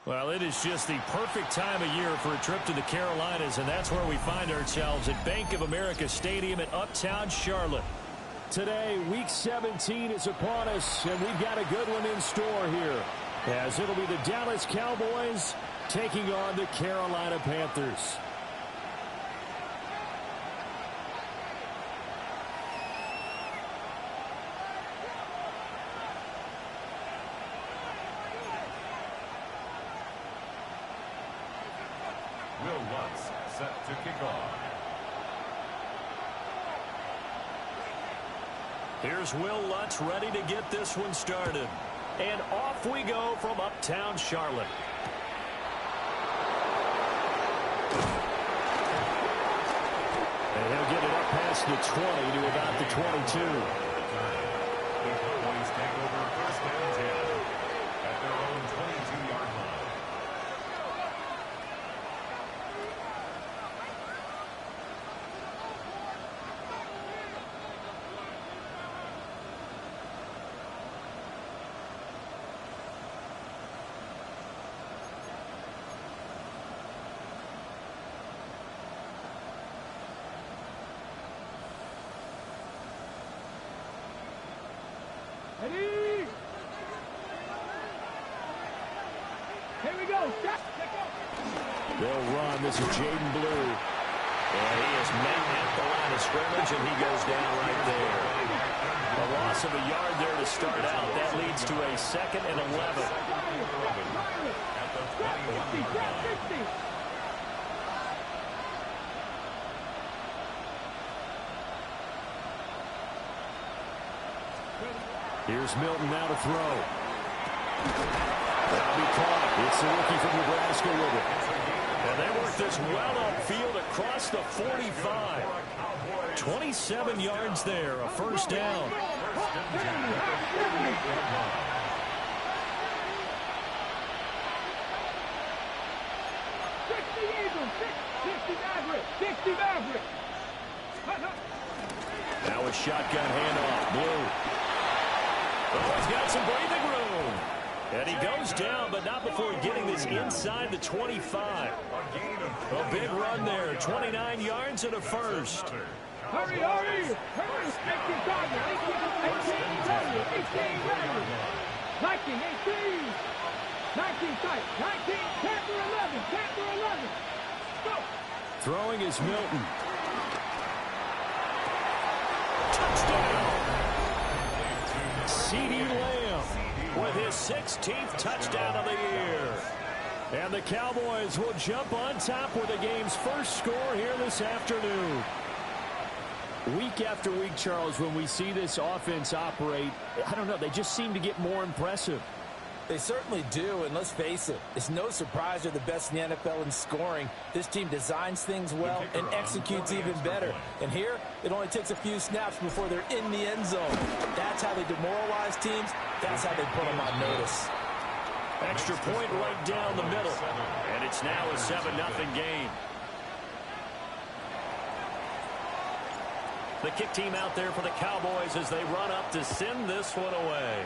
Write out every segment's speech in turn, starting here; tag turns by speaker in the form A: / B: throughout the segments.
A: Well, it is just the perfect time of year for a trip to the Carolinas, and that's where we find ourselves at Bank of America Stadium in Uptown Charlotte. Today, Week 17 is upon us, and we've got a good one in store here, as it'll be the Dallas Cowboys taking on the Carolina Panthers.
B: Set to kick off.
A: Here's Will Lutz ready to get this one started. And off we go from Uptown Charlotte. And he'll get it up past the 20 to about the 22.
B: The Cowboys take over first down 10 at their own 22-yard line.
C: Ready? Here we go.
A: They'll run. This is Jaden Blue. And he is met at the line of scrimmage, and he goes down right there. A loss of a yard there to start out. That leads to a 2nd and 11.
B: At the 21-yard line.
A: Here's Milton now to throw. That'll be caught. It's the rookie from Nebraska with it. And they work this well upfield across the 45. 27 yards there, a first down. Now a shotgun handoff. Blue. Oh, he's got some breathing room. And he goes down, but not before getting this inside the 25. A big run there. 29 yards and a first.
C: Hurry, hurry! Hurry! 18 target! 18 target! 19, 18! 19 tight! 19, Panther 11! Panther 11! Go!
A: Throwing is Milton. Touchdown! CeeDee Lamb with his 16th touchdown of the year. And the Cowboys will jump on top with the game's first score here this afternoon. Week after week, Charles, when we see this offense operate, I don't know, they just seem to get more impressive.
D: They certainly do, and let's face it, it's no surprise they're the best in the NFL in scoring. This team designs things well and executes even better. And here, it only takes a few snaps before they're in the end zone. That's how they demoralize teams. That's how they put them on notice.
A: Extra point right down the middle. And it's now a 7-0 game. The kick team out there for the Cowboys as they run up to send this one away.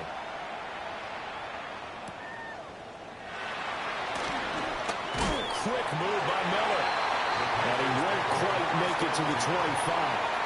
A: Quick move by Miller. And he won't quite make it to the 25.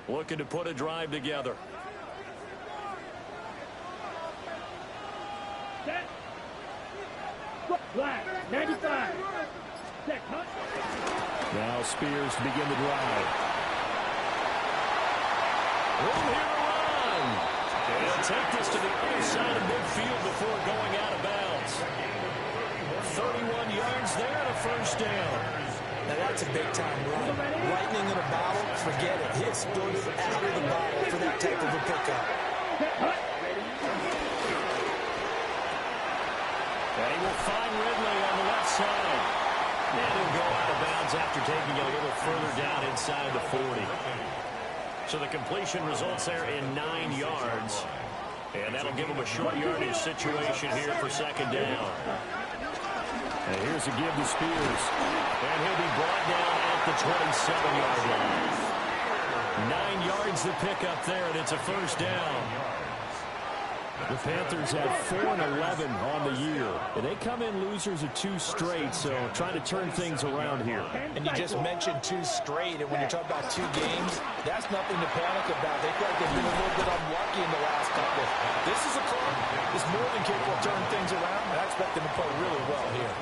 A: Looking to put a drive together.
C: Set. Flag. 95. Set. Hunt.
A: Now Spears to begin the drive. Room here to run. And he'll take this to the other side of midfield before going out of bounds. 31 yards there and a first down.
D: Now that's a big-time run. Lightning in a bottle, forget it. He exploded out of the bottle for that type of a pickup.
A: And he will find Ridley on the left side. And he'll go out of bounds after taking it a little further down inside the 40. So the completion results there in 9 yards. And that'll give him a short yardage situation here for second down. And here's a give to Spears. And he'll be brought down at the 27-yard line. 9 yards to pick up there, and it's a first down. The Panthers have 4-11 on the year. And they come in losers of 2 straight, so trying to turn things around here.
D: And you just mentioned 2 straight, and when you're talking about 2 games, that's nothing to panic about. They feel like they've been a little bit unlucky in the last couple. This is a club that's more than capable of turning things around, and I expect them to play really well here.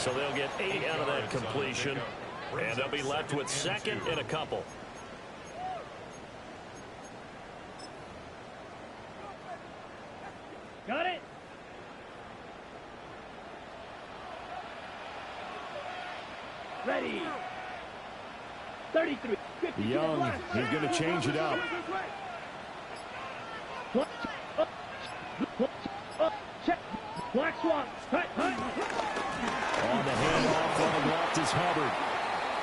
A: So they'll get 8 out of that completion, and they'll be left with second and a couple.
C: Got it? Ready. 33.
A: Young, he's going to change it up.
C: Check. Black swap. Hut.
A: On the handoff on the left is Hubbard.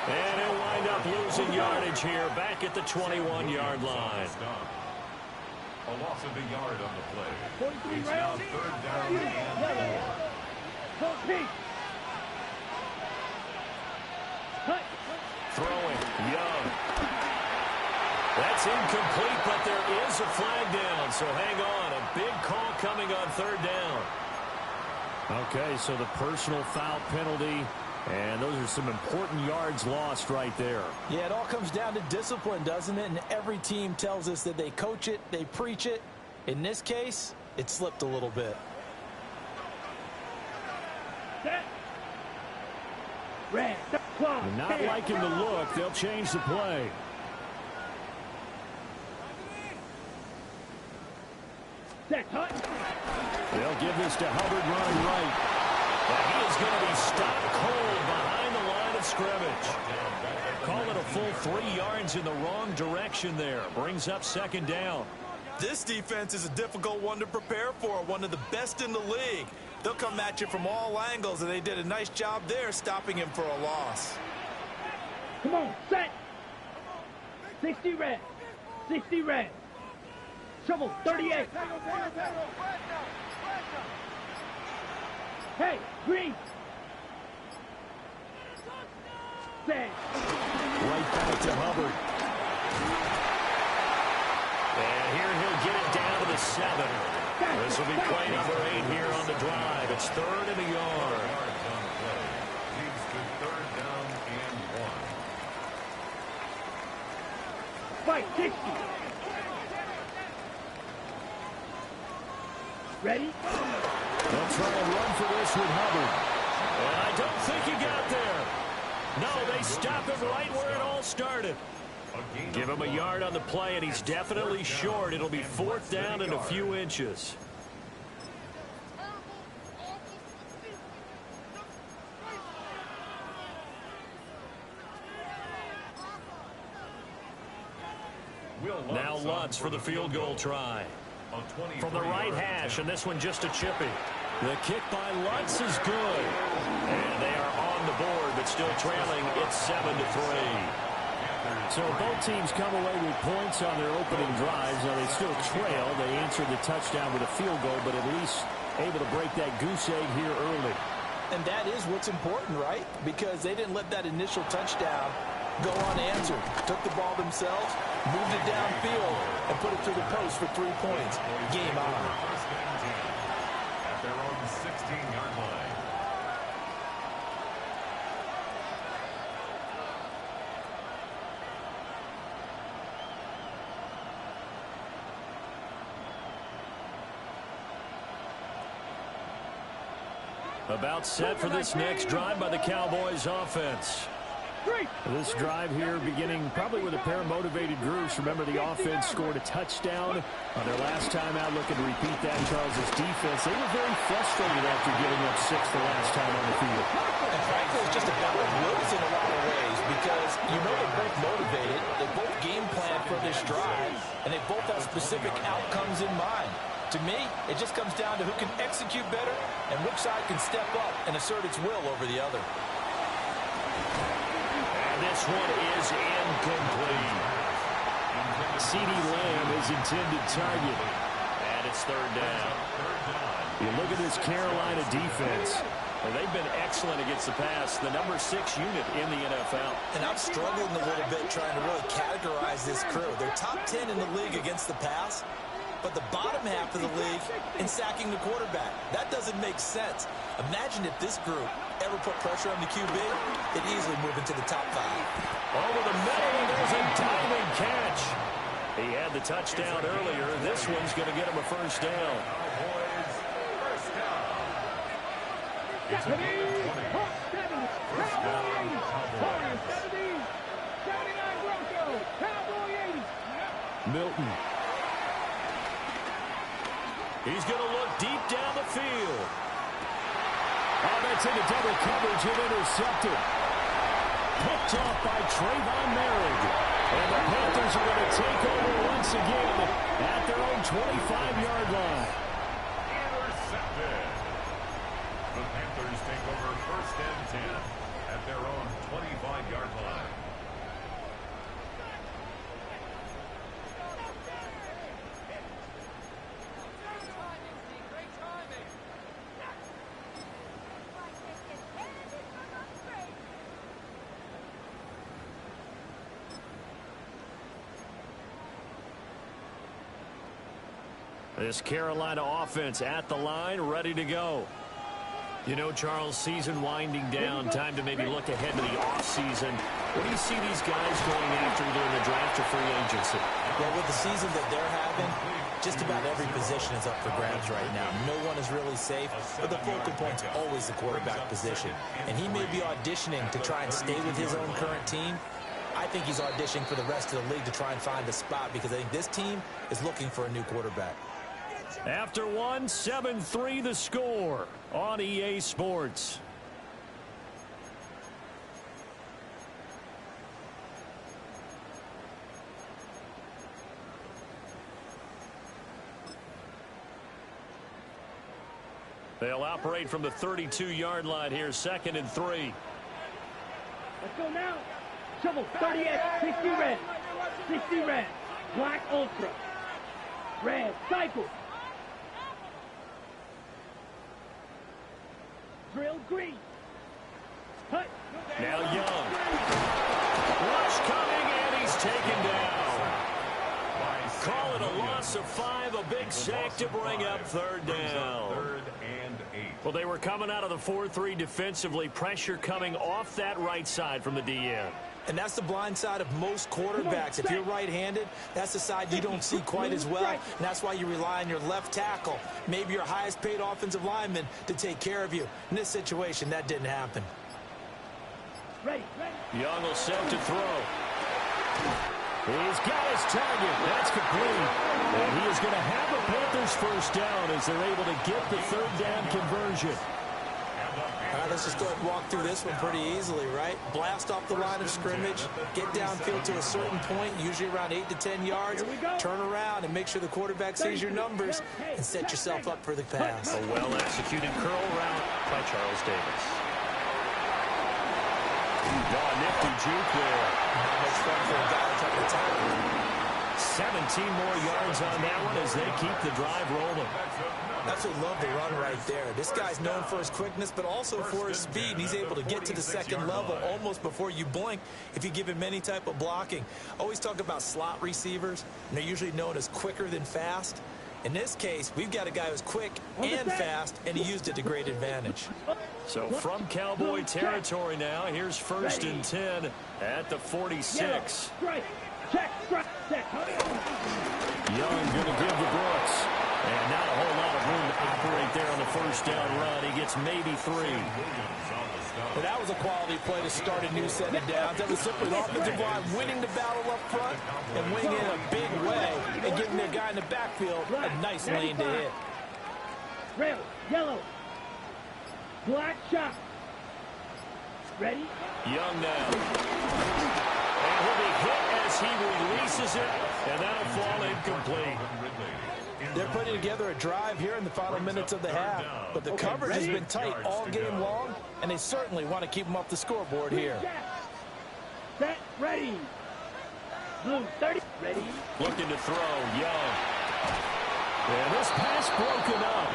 A: And he'll wind up losing yardage here back at the 21-yard line.
B: A loss of a yard on the play.
C: 43
B: It's now
C: round.
B: 3rd down and 4.
C: Hut.
A: Throwing, Young. That's incomplete, but there is a flag down, so hang on. A big call coming on 3rd down. Okay, so the personal foul penalty, and those are some important yards lost right there.
D: Yeah, it all comes down to discipline, doesn't it? And every team tells us that they coach it, they preach it. In this case, it slipped a little bit.
C: Set. Red. Clock.
A: Not liking the look. They'll change the play.
C: Set. Hut.
A: They'll give this to Hubbard running right. And he is going to be stopped cold behind the line of scrimmage. Call it a full 3 yards in the wrong direction there. Brings up second down.
D: This defense is a difficult one to prepare for, one of the best in the league. They'll come at you from all angles, and they did a nice job there stopping him for a loss.
C: Come on. Set. 60 red. 60 red. Trouble. 38. Hey, green. Set.
A: Right back to Hubbard. And here he'll get it down to the 7. This will be play number 8 here on the drive. It's 3rd and a yard.
B: Leads to 3rd down and 1.
C: Fight. 60. Ready?
A: They'll try and run for this with Hubbard. And I don't think he got there. No, they stop him right where it all started. Give him a yard on the play, and he's definitely short. It'll be 4th down and a few inches. Now Lutz for the field goal try. From the right hash, and this one just a chippy. The kick by Lutz is good. And they are on the board, but still trailing. It's 7-3. So both teams come away with points on their opening drives. Now they still trail. They answered the touchdown with a field goal, but at least able to break that goose egg here early.
D: And that is what's important, right? Because they didn't let that initial touchdown go unanswered. Took the ball themselves, moved it downfield, and put it through the post for 3 points. Game on.
B: At their own 16-yard line.
A: About set for this next drive by the Cowboys offense. This drive here beginning probably with a pair of motivated groups. Remember, the offense scored a touchdown on their last time out. Looking to repeat that. Charles' defense, they were very frustrated after giving up 6 the last time on the field.
D: And frankly, it's just about like Wills in a lot of ways because you know they're both motivated. They both game plan for this drive, and they both have specific outcomes in mind. To me, it just comes down to who can execute better and which side can step up and assert its will over the other.
A: And this one is incomplete. CeeDee Lamb is intended target. And it's third down. You look at this Carolina defense. And they've been excellent against the pass, the number 6 unit in the NFL.
D: And I'm struggling a little bit trying to really categorize this crew. They're top 10 in the league against the pass, but the bottom half of the league in sacking the quarterback. That doesn't make sense. Imagine if this group ever put pressure on the QB, they'd easily move into the top 5.
A: Over the middle, and there's a diving catch. He had the touchdown earlier. This one's going to get him a first down.
C: Hawks 70, Cowboy 80, Warriors 70, 79 Broncos, Cowboy 80.
A: Milton. He's going to look deep down the field. Oh, that's into double coverage and intercepted. Picked off by Trayvon Merrick. And the Panthers are going to take over once again at their own 25-yard line.
B: Intercepted. The Panthers take over first and 10 at their own 25-yard line.
A: This Carolina offense at the line, ready to go. You know, Charles, season winding down, time to maybe look ahead to the offseason. What do you see these guys going after either in the draft or free agency?
D: Well, with the season that they're having, just about every position is up for grabs right now. No one is really safe, but the focal point's always the quarterback position. And he may be auditioning to try and stay with his own current team. I think he's auditioning for the rest of the league to try and find a spot because I think this team is looking for a new quarterback.
A: After one, 7-3 the score on EA Sports. They'll operate from the 32-yard line here, 2nd and 3.
C: Let's go now. Shovel, 30X, 60 red. 60 red. Black Ultra. Red, cycle. Drill green. Cut.
A: Now Young. Rush coming, and he's taken down. Call it a loss of 5, a big sack to bring up third down.
B: 3rd and 8.
A: Well, they were coming out of the 4-3 defensively. Pressure coming off that right side from the DN.
D: And that's the blind side of most quarterbacks. If you're right-handed, that's the side you don't see quite as well. And that's why you rely on your left tackle, maybe your highest-paid offensive lineman, to take care of you. In this situation, that didn't happen.
A: Young will set to throw. He's got his target. That's complete. And he is going to have the Panthers first down as they're able to get the third down conversion.
D: All right, let's just go ahead and walk through this one pretty easily, right? Blast off the line of scrimmage, get downfield to a certain point, usually around 8 to 10 yards, turn around and make sure the quarterback sees your numbers and set yourself up for the pass.
A: A well-executed curl route by Charles Davis. Nifty juke there.
D: Not much fun for a guy trying to tackle.
A: 17 more yards on that one as they keep the drive rolling.
D: Absolutely love the run right there. This guy's known for his quickness, but also for his speed. And he's able to get to the second level almost before you blink if you give him any type of blocking. Always talk about slot receivers, and they're usually known as quicker than fast. In this case, we've got a guy who's quick and fast, and he used it to great advantage.
A: So from Cowboy territory now, here's 1st and 10 at the 46. Young going to give to Brooks. And not a whole lot of room to operate there on the first down run. He gets maybe 3.
D: Well, that was a quality play to start a new set of downs. That was simply the offensive line winning the battle up front and winning in a big way and giving their guy in the backfield a nice lane to hit.
C: Red, yellow, black shot. Ready?
A: Young now. And he'll be hit as he releases it, and that'll fall incomplete.
D: They're putting together a drive here in the final minutes of the half. But the coverage has been tight all game long, and they certainly want to keep them off the scoreboard here.
C: Set, ready. Blue, 30, ready.
A: Looking to throw, Young. And this pass broken up.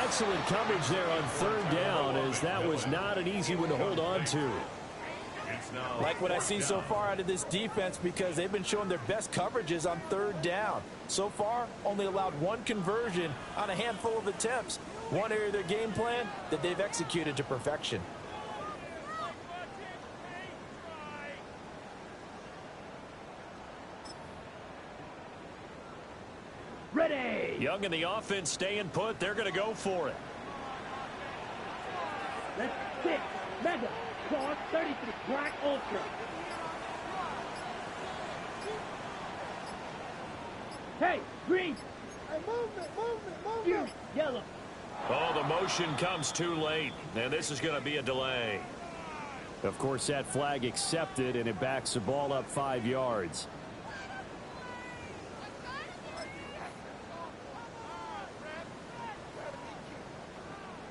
A: Excellent coverage there on third down, as that was not an easy one to hold on to.
D: Like what I see so far out of this defense, because they've been showing their best coverages on third down. So far, only allowed one conversion on a handful of attempts. One area of their game plan that they've executed to perfection.
C: Ready.
A: Young and the offense staying put. They're going to go for it.
C: Let's 6, mega, cross, 33, black, ultra. Hey, green. Hey, movement. Yellow.
A: Oh, the motion comes too late, and this is going to be a delay. Of course, that flag accepted, and it backs the ball up 5 yards.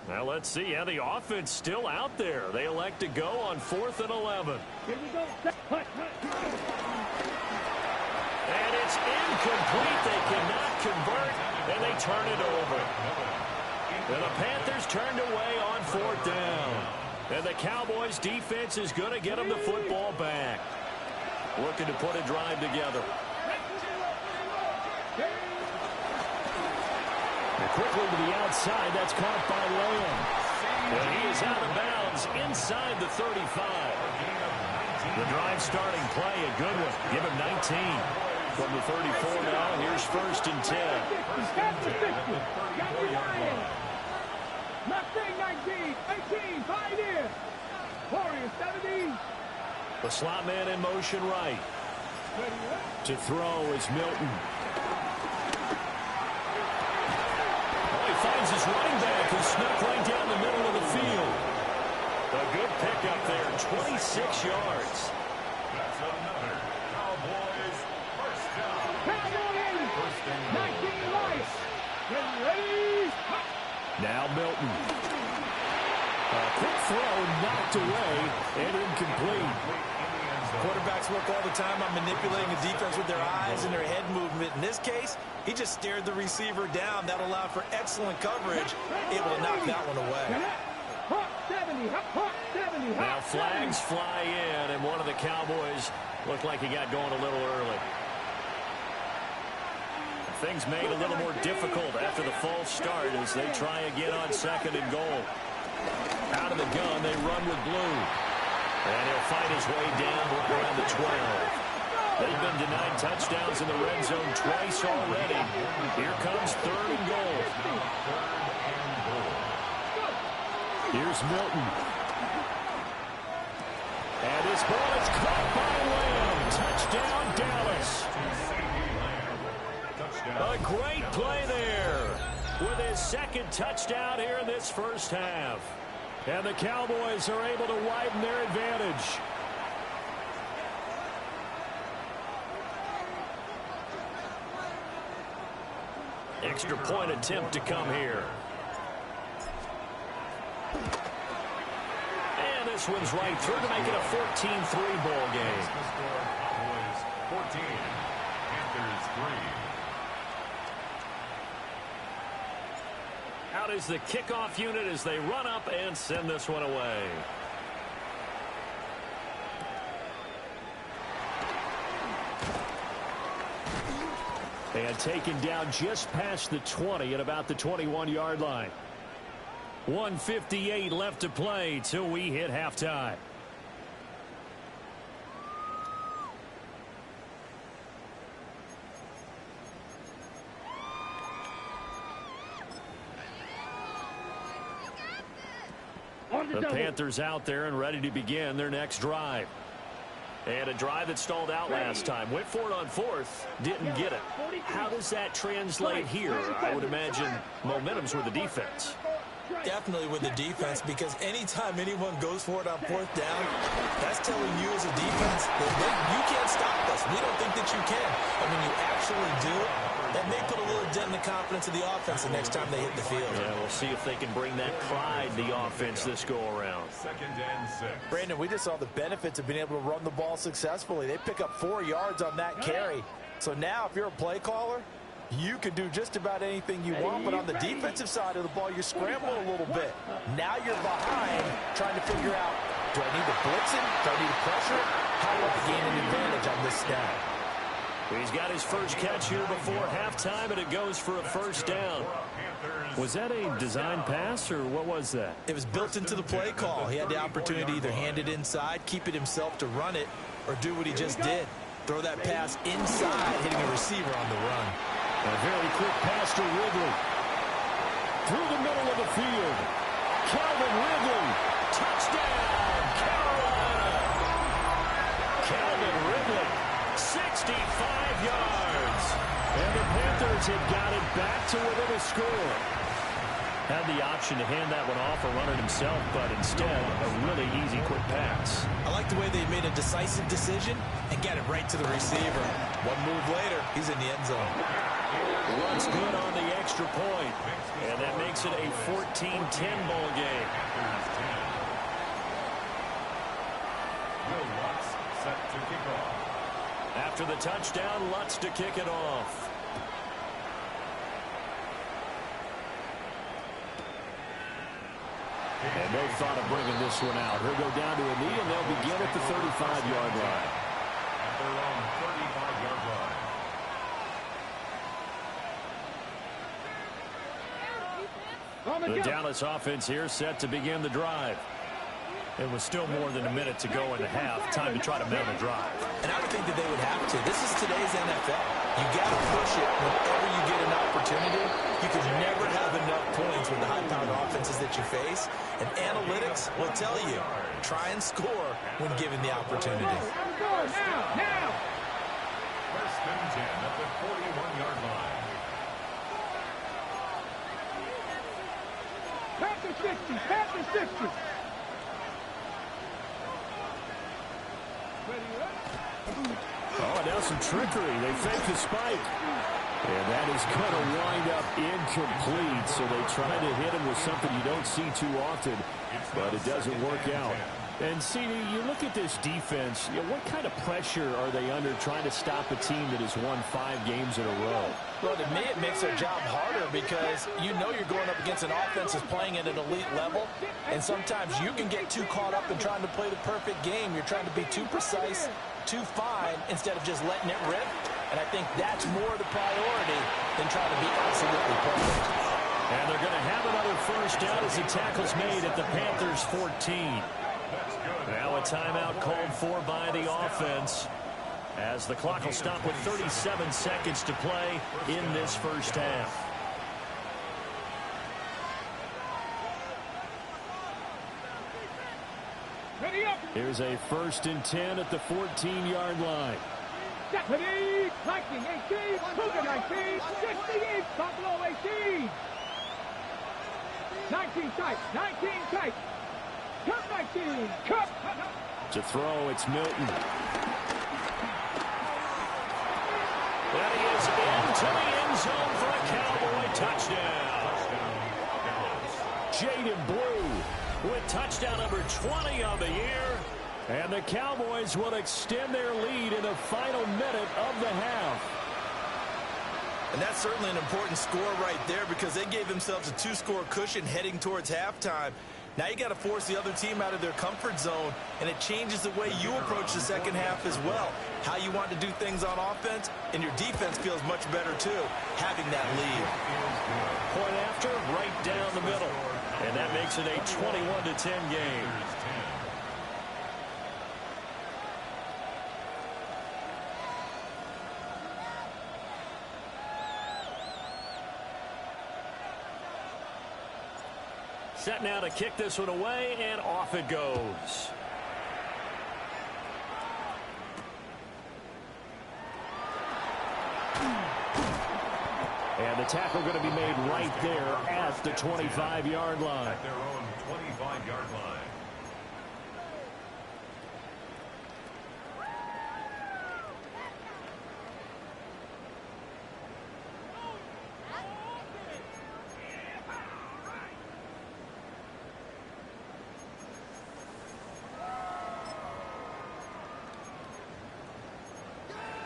A: Now let's see. Yeah, the offense still out there. They elect to go on 4th and 11.
C: Here we go.
A: And it's incomplete. They cannot convert, and they turn it over. And the Panthers turned away on 4th down. And the Cowboys defense is going to get them the football back. Looking to put a drive together. And quickly to the outside. That's caught by Lamb. And he is out of bounds inside the 35. The drive starting play, a good one. Give him 19. From the 34 now, here's 1st and 10.
C: Mustang 19, 18, 5 years. Warriors 70.
A: The slot man in motion right. To throw is Milton. Oh, he finds his running back who snuck right down the middle of the field. A good pickup there, 26 yards.
B: That's another Cowboys first down.
C: Cowboys,
B: First and
C: 19 life. Get ready.
A: Now Milton. A quick throw knocked away and incomplete.
D: Quarterbacks work all the time on manipulating the defense with their eyes and their head movement. In this case, he just stared the receiver down. That allowed for excellent coverage, able to knock that one away.
C: Hawk 70, Hawk 70.
A: Now flags fly in, and one of the Cowboys looked like he got going a little early. Things made a little more difficult after the false start as they try again on 2nd and goal. Out of the gun, they run with Blue. And he'll fight his way down around the 12. They've been denied touchdowns in the red zone twice already. Here comes 3rd and goal. Here's Milton. And his ball is caught by Lamb. Touchdown, Dallas. A great play there with his 2nd touchdown here in this first half. And the Cowboys are able to widen their advantage. Extra point attempt to come here. And this one's right through to make it a 14-3 ball game.
B: Cowboys 14, Panthers 3.
A: Out is the kickoff unit as they run up and send this one away. And taken down just past the 20 at about the 21-yard line. 1:58 left to play till we hit halftime. The Panthers out there and ready to begin their next drive. And a drive that stalled out last time. Went for it on 4th, didn't get it. How does that translate here? I would imagine momentum's with the defense.
D: Definitely with the defense, because anytime anyone goes for it on 4th down, that's telling you as a defense that you can't stop us. We don't think the that you can. And when you actually do it, that may put a little dent in the confidence of the offense the next time they hit the field.
A: Yeah, we'll see if they can bring that pride in the offense this go-around.
B: 2nd and 6.
D: Brandon, we just saw the benefits of being able to run the ball successfully. They pick up 4 yards on that carry. So now if you're a play caller, you can do just about anything you want, but on the defensive side of the ball, you're scrambling a little bit. Now you're behind, trying to figure out, do I need to blitz him? Do I need to pressure him? How do I gain an advantage on this snap?
A: He's got his first catch here before halftime, and it goes for a first down. Was that a design pass, or what was that?
D: It was built into the play call. He had the opportunity to either hand it inside, keep it himself to run it, or do what he just did. Throw that pass inside, hitting a receiver on the run.
A: A very quick pass to Ridley. Through the middle of the field. Calvin Ridley. Touchdown, Carolina. Calvin Ridley, 65 yards. And the Panthers have got it back to within a score. Had the option to hand that one off or run it himself, but instead, a really easy quick pass.
D: I like the way they made a decisive decision and got it right to the receiver. One move later, he's in the end zone.
A: Runs good on the extra point, and that makes it a 14-10 ball game.
B: Will Lutz set to kick off.
A: After the touchdown, Lutz to kick it off. And no thought of bringing this one out. He'll go down to a knee, and they'll begin at the 35-yard line.
B: At their own 35-yard line.
A: The Dallas offense here set to begin the drive. It was still more than a minute to go in the half. Time to try to mount a drive.
D: And I would think that they would have to. This is today's NFL. You got to push it whenever you get an opportunity. You can never have enough points with the high-powered offenses that you face. And analytics will tell you, try and score when given the opportunity.
C: Now!
B: First and 10 at the 41-yard line.
C: Panthers 60, Panthers 60.
A: Oh, and now some trickery. They fake the spike. And that is going to wind up incomplete. So they try to hit him with something you don't see too often, but it doesn't work out. And, CD, you look at this defense, what kind of pressure are they under trying to stop a team that has won 5 games in a row?
D: Well, to me, it makes their job harder because you know you're going up against an offense that's playing at an elite level, and sometimes you can get too caught up in trying to play the perfect game. You're trying to be too precise, too fine, instead of just letting it rip, and I think that's more the priority than trying to be absolutely perfect.
A: And they're going to have another first down as the tackle's made at the Panthers 14. Now a timeout called for by the offense as the clock will stop with 37 seconds to play in this first half. Here's a 1st and 10 at the 14-yard line.
C: Deputy, 19, 18, Cougar 19, 68, Buffalo 18. 19 tight, 19 tight. Cup 19, Cup.
A: To throw, it's Milton. And he is into the end zone for a Cowboy touchdown. Jaden Blue with touchdown number 20 on the year. And the Cowboys will extend their lead in the final minute of the half.
D: And that's certainly an important score right there because they gave themselves a 2-score cushion heading towards halftime. Now you got to force the other team out of their comfort zone, and it changes the way you approach the second half as well. How you want to do things on offense, and your defense feels much better too, having that lead.
A: Point after, right down the middle. And that makes it a 21-10 game. Set now to kick this one away, and off it goes. And the tackle going to be made right there at the 25-yard line.
B: At their own 25-yard line.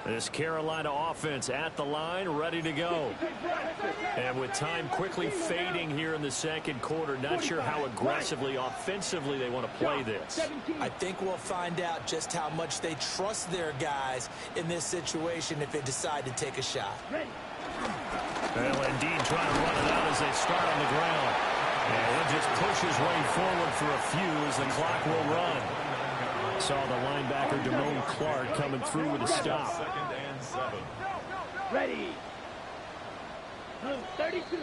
A: This Carolina offense at the line, ready to go. And with time quickly fading here in the second quarter, not sure how aggressively, offensively they want to play this.
D: I think we'll find out just how much they trust their guys in this situation if they decide to take a shot.
A: Well, indeed, trying to run it out as they start on the ground. And he'll just push his way forward for a few as the clock will run. Saw the linebacker, Damone Clark, coming through with a stop.
B: Second and 7.
C: Ready. 32.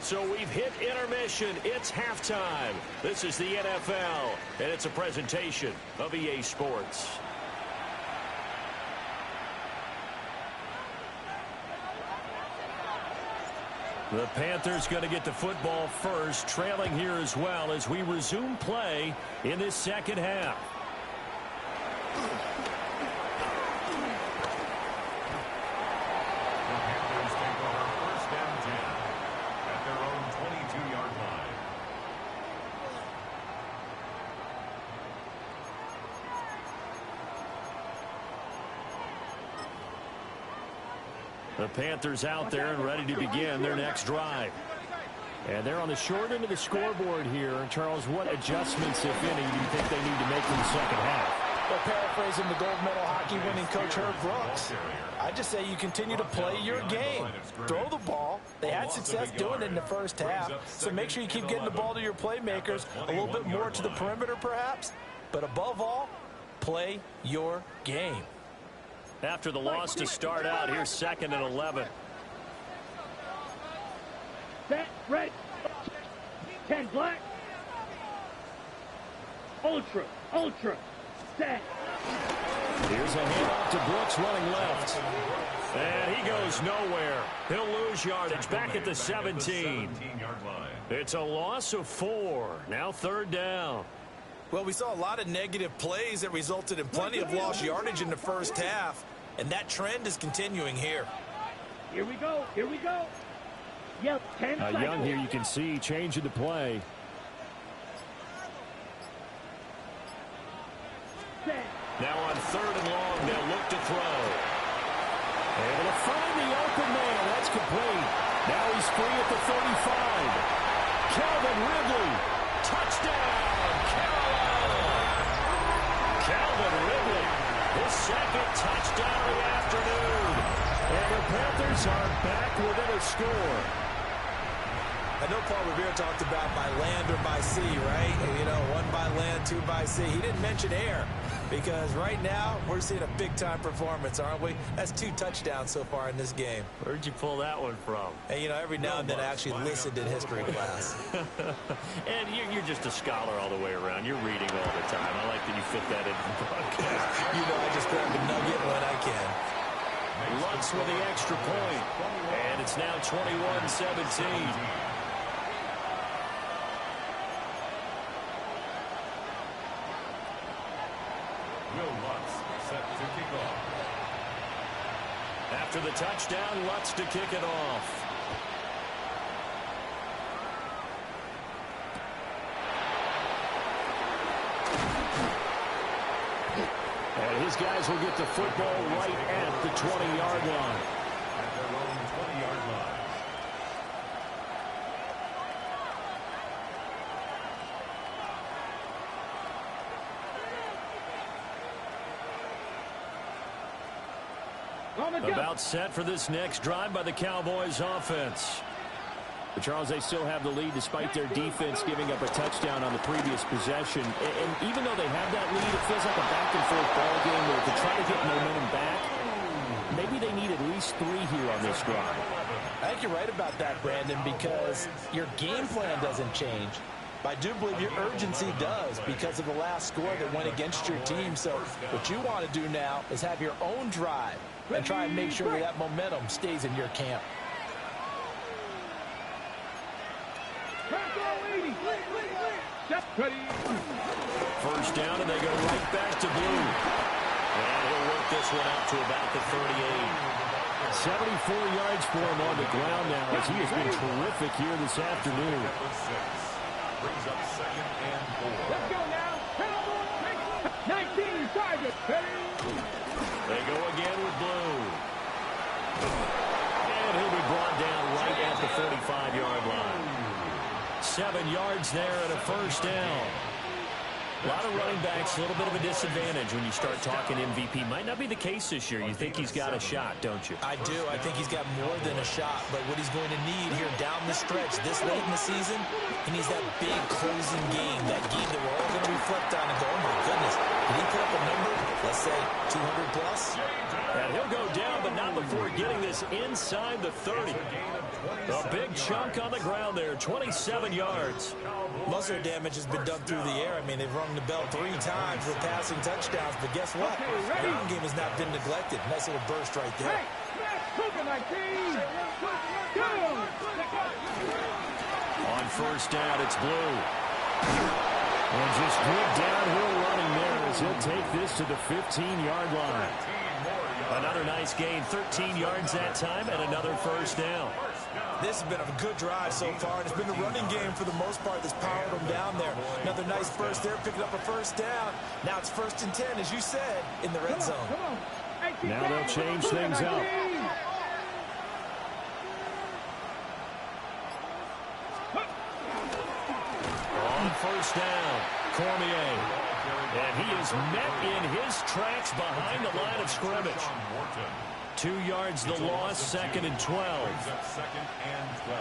A: So we've hit intermission. It's halftime. This is the NFL, and it's a presentation of EA Sports. The Panthers going to get the football first, trailing here as well as we resume play in this second half.
B: The Panthers take over first and 10 at their own 22-yard line.
A: The Panthers out there and ready to begin their next drive. And they're on the short end of the scoreboard here. And Charles, what adjustments, if any, do you think they need to make in the second half?
D: Well, paraphrasing the gold medal hockey winning coach Herb Brooks, I just say you continue to play your game. Throw the ball. They had success doing it in the first half. So make sure you keep getting the ball to your playmakers, a little bit more to the perimeter perhaps. But above all, play your game.
A: After the loss to start out, here's second and 11.
C: Set, red. 10 black. Ultra, set.
A: Here's a handoff to Brooks running left. And he goes nowhere. He'll lose yardage back at the 17. It's a loss of 4. Now third down.
D: Well, we saw a lot of negative plays that resulted in plenty of lost yardage in the first half. And that trend is continuing here.
C: Here we go. Yep, 10 seconds.
A: Young here, you can see, changing the play.
C: Set.
A: Now on third and long, they'll look to throw. Able to find the open man. That's complete. Now he's free at the 35. Calvin Ridley. Touchdown, Carolina. Calvin Ridley. His second touchdown of the afternoon. And the Panthers are back within a score.
D: I know Paul Revere talked about by land or by sea, right? You know, 1 by land, 2 by sea. He didn't mention air because right now we're seeing a big-time performance, aren't we? That's 2 touchdowns so far in this game.
A: Where'd you pull that one from?
D: And, you know, every now and then I actually listened in history class.
A: And you're just a scholar all the way around. You're reading all the time. I like that you fit that into the broadcast.
D: You know, I just grab a nugget when I can.
A: Lutz with the extra point. And it's now 21-17. After the touchdown, Lutz to kick it off. And his guys will get the football right at the 20-yard line.
B: At their own 20-yard line.
A: About set for this next drive by the Cowboys offense. But Charles, they still have the lead despite their defense giving up a touchdown on the previous possession. And even though they have that lead, it feels like a back-and-forth ball game where to try to get momentum back, maybe they need at least 3 here on this drive.
D: I think you're right about that, Brandon, because your game plan doesn't change. I do believe your urgency does because of the last score that went against your team. So what you want to do now is have your own drive and try and make sure that that momentum stays in your camp.
A: First down, and they go right back to Blue. And he'll work this one out to about the 38. 74 yards for him on the ground now as he has been terrific here this afternoon.
B: Brings up second and 4.
C: Let's go now. 19 targets.
A: They go again 7 yards there and a first down. A lot of running backs, a little bit of a disadvantage when you start talking MVP. Might not be the case this year. You think he's got a shot, don't you?
D: I do. I think he's got more than a shot. But what he's going to need here down the stretch this late in the season, he needs that big closing game, that game that we're all going to reflect on and go, oh, my goodness, did he put up a number, let's say, 200 plus?
A: And he'll go down, but not before getting this inside the 30. A big chunk on the ground there, 27 yards.
D: Most of the damage has been done through the air. I mean, they've rung the bell 3 times with passing touchdowns, but guess what? The ground game has not been neglected. Nice little burst right there.
A: On first down, it's Blue. And just good downhill running there as he'll take this to the 15-yard line. Another nice gain, 13 yards that time, and another first down.
D: This has been a good drive so far, and it's been the running game for the most part that's powered them down there. Another nice burst there, picking up a first down. Now it's 1st and 10, as you said, in the red zone.
A: Now they'll change things up. On first down, Cormier. And he is met in his tracks behind the line of scrimmage. 2 yards the loss, 2nd and 12.
B: 2nd and 12.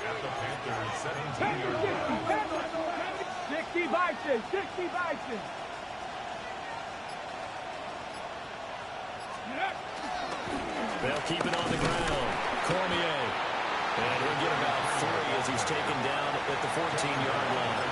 B: At the Panthers 17-yard line.
C: 60 Bison, 60 Bison.
A: They'll keep it on the ground. Cormier. And he'll get about 3 as he's taken down at the 14-yard line.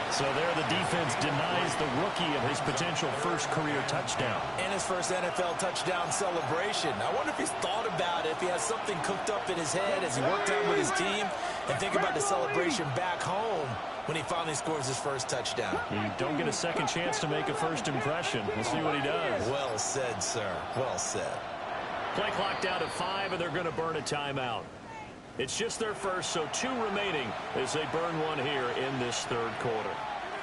A: So there the defense denies the rookie of his potential first career touchdown.
D: And his first NFL touchdown celebration. I wonder if he's thought about it, if he has something cooked up in his head as he worked out with his team, and think about the celebration back home when he finally scores his first touchdown.
A: You don't get a second chance to make a first impression. We'll see what he does.
D: Well said, sir. Well said.
A: Play clock down to 5, and they're going to burn a timeout. It's just their first, so 2 remaining as they burn one here in this 3rd quarter.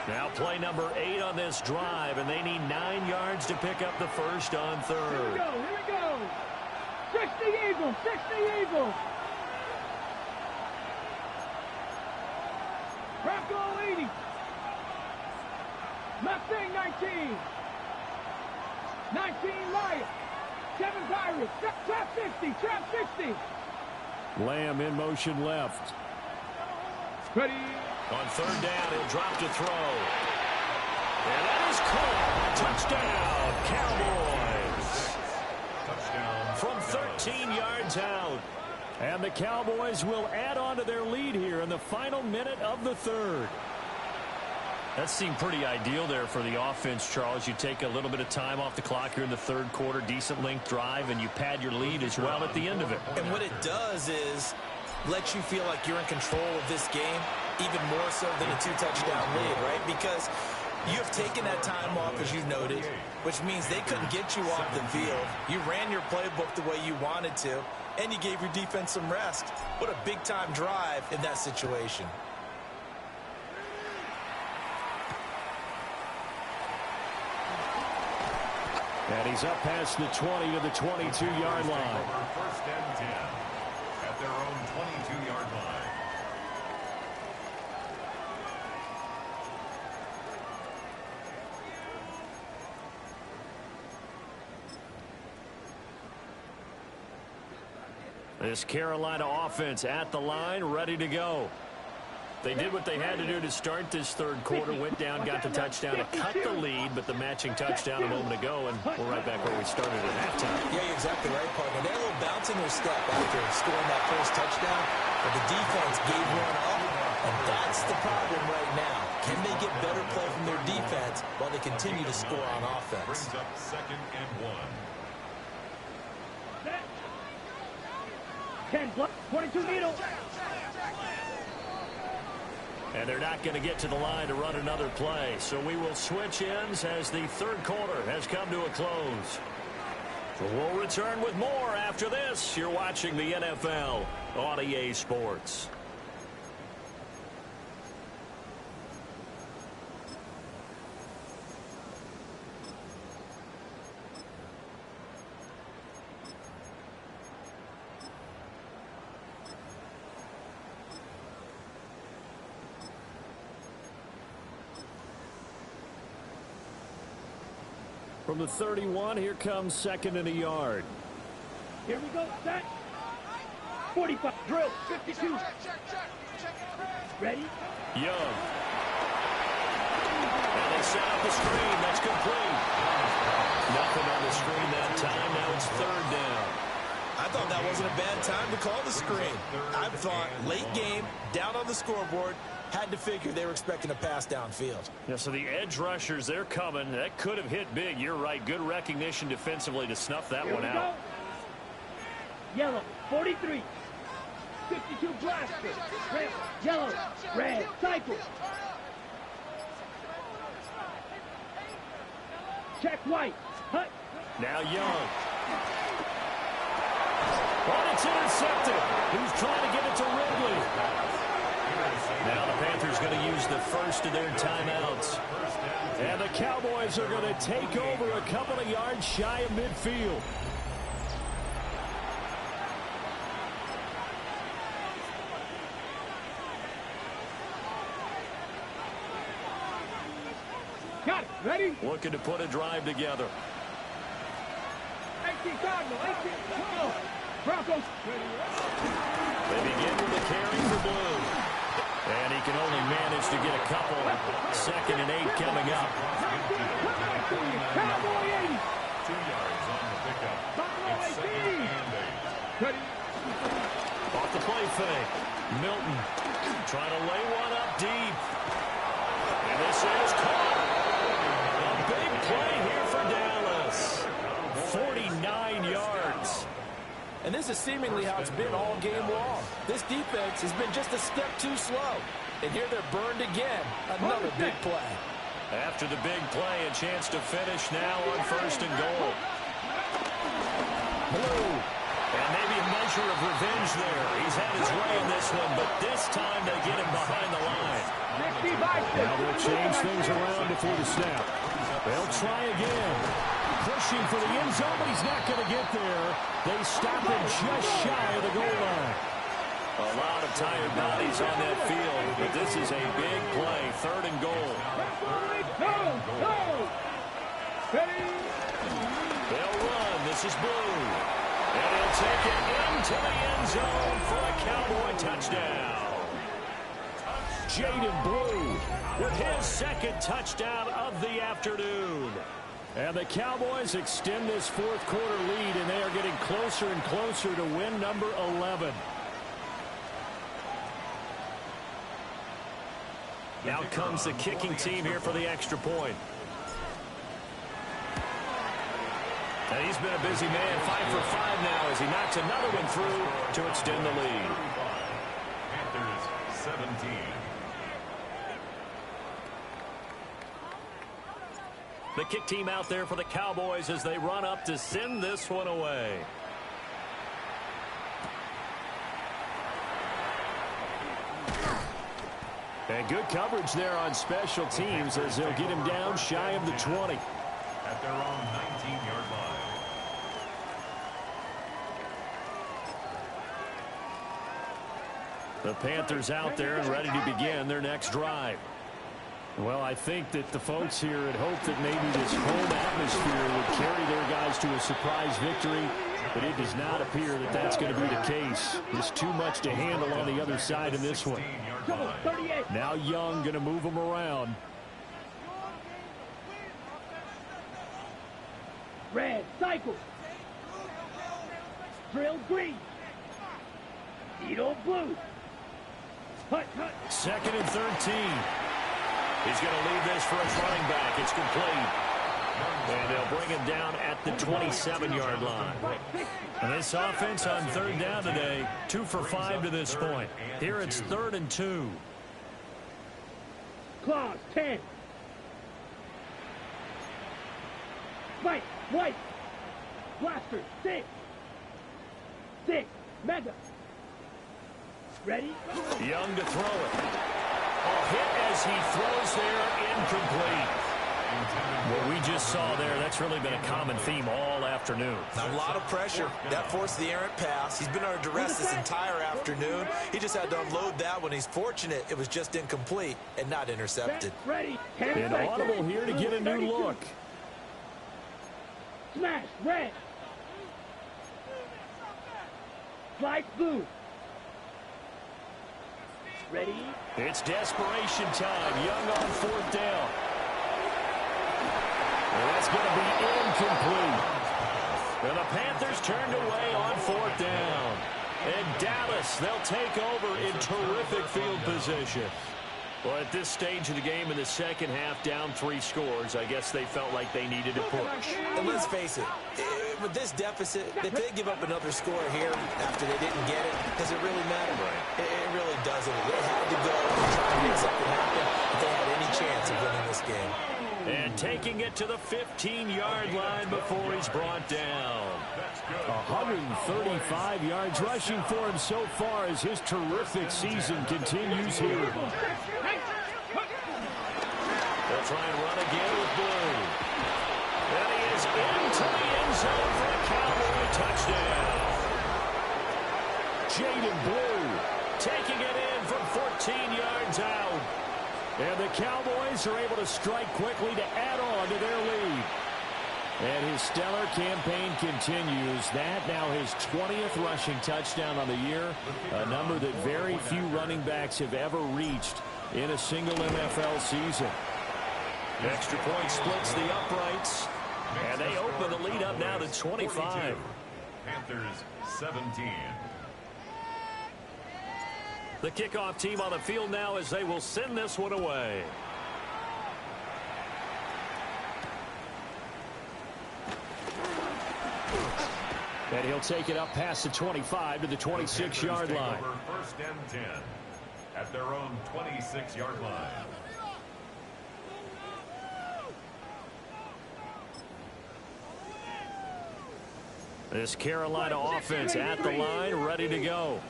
A: Now play number 8 on this drive, and they need 9 yards to pick up the first on 3rd.
C: Here we go. 60 Eagles, 60 Eagles. Bronco 80. Mustang 19. 19 Lions. 7 Pirates. Trap 60, trap 60.
A: Lamb in motion left.
C: Ready.
A: On 3rd down, he'll drop to throw. And that is caught. Touchdown, Cowboys. From 13 yards out. And the Cowboys will add on to their lead here in the final minute of the 3rd. That seemed pretty ideal there for the offense, Charles. You take a little bit of time off the clock here in the 3rd quarter, decent length drive, and you pad your lead as well at the end of it.
D: And what it does is let you feel like you're in control of this game, even more so than a 2-touchdown lead, right? Because you have taken that time off, as you noted, which means they couldn't get you off the field. You ran your playbook the way you wanted to, and you gave your defense some rest. What a big-time drive in that situation.
A: And he's up past the 20 to the 22-yard line.
B: 1st and 10 at their own 22-yard line.
A: This Carolina offense at the line, ready to go. They did what they had to do to start this 3rd quarter, went down, got the touchdown to cut the lead, but the matching touchdown a moment ago, and we're right back where we started at halftime.
D: Yeah, you're exactly right, partner. They're a little bounce in their step after scoring that first touchdown, but the defense gave one up, and that's the problem right now. Can they get better play from their defense while they continue to score on offense?
B: Brings up 2nd and 1.
C: 22 needle.
A: And they're not going to get to the line to run another play. So we will switch ends as the 3rd quarter has come to a close. We'll return with more after this. You're watching the NFL on EA Sports. From the 31, here comes 2nd and a yard.
C: Here we go. Set. 45. Drill. 52. Ready?
A: Young. And they set up the screen. That's complete. Nothing on the screen that time. Now it's 3rd down.
D: I thought that wasn't a bad time to call the screen. I thought late game, down on the scoreboard, had to figure they were expecting a pass downfield.
A: Yeah, so the edge rushers, they're coming. That could have hit big. You're right. Good recognition defensively to snuff that one out.
C: Go. Yellow. 43. 52 blaster. Red. Yellow. Red. Cycle. Check white. Hut.
A: Now Young. Oh, it's intercepted. He's trying to get it to Ridley. Now the Panthers going to use the first of their timeouts. And the Cowboys are going to take over a couple of yards shy of midfield.
C: Got it. Ready?
A: Looking to put a drive together.
C: 18 Cardinal. 18. Go. Broncos.
A: They begin with a carry for Blue. And he can only manage to get a couple. 2nd and 8 coming up.
C: Cowboy 80.
B: 2 yards on the pickup. It's 2nd and 8.
C: Ready?
A: Off the play fake. Milton trying to lay one up deep. And this is caught. A big play here for Dallas. 49 yards.
D: And this is seemingly how it's been all game long. This defense has been just a step too slow. And here they're burned again. Another big play.
A: After the big play, a chance to finish now on 1st and goal. Blue. And maybe a measure of revenge there. He's had his way in this one, but this time they get him behind the line.
C: Now
A: they'll change things around before the snap. They'll try again. Pushing for the end zone, but he's not going to get there. They stop him just shy of the goal line. A lot of tired bodies on that field, but this is a big play. 3rd and goal. They'll run. This is Blue. And he'll take it into the end zone for a Cowboy touchdown. Jaden Blue with his 2nd touchdown of the afternoon. And the Cowboys extend this 4th quarter lead, and they are getting closer and closer to win number 11. Now comes the kicking team here for the extra point. And he's been a busy man, 5 for 5 now as he knocks another one through to extend the lead.
B: Panthers 17.
A: The kick team out there for the Cowboys as they run up to send this one away. And good coverage there on special teams as they'll get him down shy of the 20.
B: At their own 19-yard line.
A: The Panthers out there and ready to begin their next drive. Well, I think that the folks here had hoped that maybe this home atmosphere would carry their guys to a surprise victory, but it does not appear that that's going to be the case. There's too much to handle on the other side in this one. Now Young going to move them around.
C: Red, cycle. Drill green. Needle blue. Hut, hut.
A: 2nd and 13. He's going to leave this for his running back. It's complete. And they'll bring him down at the 27-yard line. And this offense on 3rd down today, 2 for 5 to this point. Here it's 3rd and 2.
C: Claws, 10. Spike, white. Blaster, 6. 6, mega. Ready?
A: Young to throw it. A hit as he throws there, incomplete. What we just saw there, that's really been a common theme all afternoon.
D: A lot of pressure. That forced the errant pass. He's been under duress this entire afternoon. He just had to unload that one. He's fortunate it was just incomplete and not intercepted.
C: Ready.
A: An audible here to get a new look.
C: Smash, red. Slide, blue. Ready?
A: It's desperation time. Young on fourth down. And that's going to be incomplete. And the Panthers turned away on fourth down. And Dallas, they'll take over in terrific field position. Well, at this stage of the game in the second half, down 3 scores, I guess they felt like they needed to push.
D: And let's face it, with this deficit, if they give up another score here after they didn't get it, does it really matter? Right. It really doesn't. They had to go and try to make something happen if they had any chance of winning this game.
A: And taking it to the 15-yard line before he's brought down. 135 yards rushing for him so far as his terrific season continues here. They'll try and run again with Blue. And he is into the end zone for a Cowboy touchdown. Jaden Blue taking it in from 14 yards out. And the Cowboys are able to strike quickly to add on to their lead. And his stellar campaign continues. That now his 20th rushing touchdown on the year, a number that very few running backs have ever reached in a single NFL season. Extra point splits the uprights, and they open the lead up now to 25.
B: Panthers 17.
A: The kickoff team on the field now as they will send this one away. And he'll take it up past the 25 to the 26-yard line.
B: First and 10 at their own 26-yard line.
A: This Carolina offense at the line, ready to go.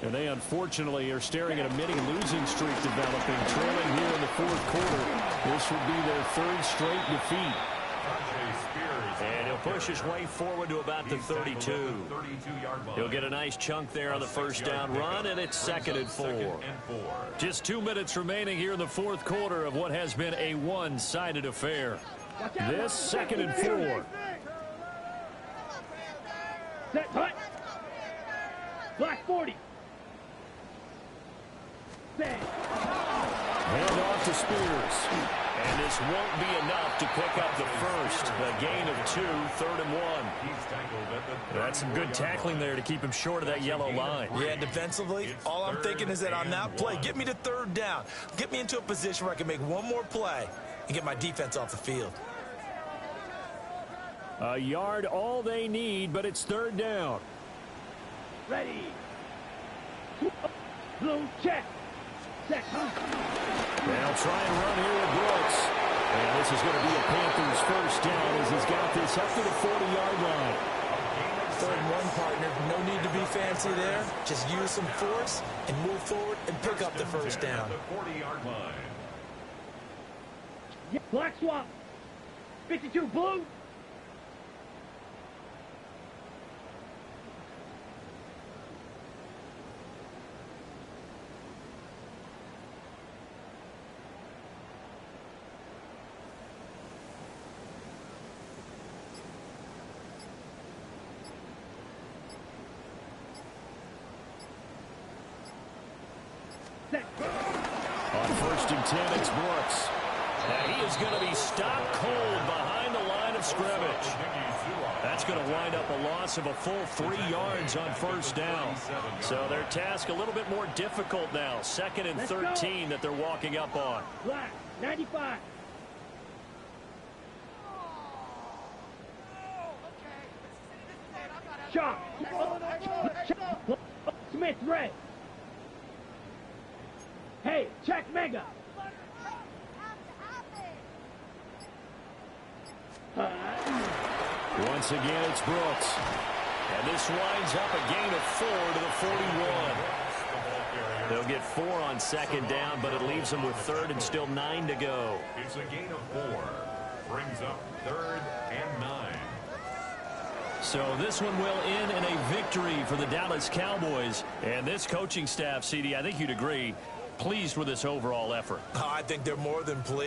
A: And they unfortunately are staring at a mini losing streak developing, trailing here in the fourth quarter. This would be their 3rd straight defeat. And he'll push his way forward to about the 32. He'll get a nice chunk there on the first down run, and it's 2nd and 4. Just 2 minutes remaining here in the fourth quarter of what has been a one-sided affair. This 2nd and 4.
C: Set, hut. Black 40. Set.
A: Hand off to Spears. And this won't be enough to pick up the first. A gain of 2, 3rd and 1. That's some good tackling there to keep him short of that yellow line.
D: Yeah, defensively, all I'm thinking is that on that play, get me to 3rd down. Get me into a position where I can make one more play and get my defense off the field.
A: A yard all they need, but it's 3rd down.
C: Ready. Blue check. Set, huh?
A: They'll try and run here with Brooks. And this is going to be a Panthers first down as he's got this up to the 40-yard line.
D: 3rd and 1, partner. No need to be fancy there. Just use some force and move forward and pick up the first down.
B: The 40-yard line.
C: Yeah, black swap. 52 blue.
A: On 1st and 10, it's Brooks. And he is going to be stopped cold behind the line of scrimmage. That's going to wind up a loss of a full 3 yards on first down. So their task a little bit more difficult now. 2nd and 13 that they're walking up on.
C: Black 95. Shot. Smith red. Hey, check mega.
A: Once again, it's Brooks. And this winds up a gain of 4 to the 41. They'll get 4 on 2nd down, but it leaves them with 3rd and still 9 to go.
B: It's a gain of 4. Brings up 3rd and 9.
A: So this one will end in a victory for the Dallas Cowboys. And this coaching staff, CD, I think you'd agree, pleased with this overall effort.
D: I think they're more than pleased.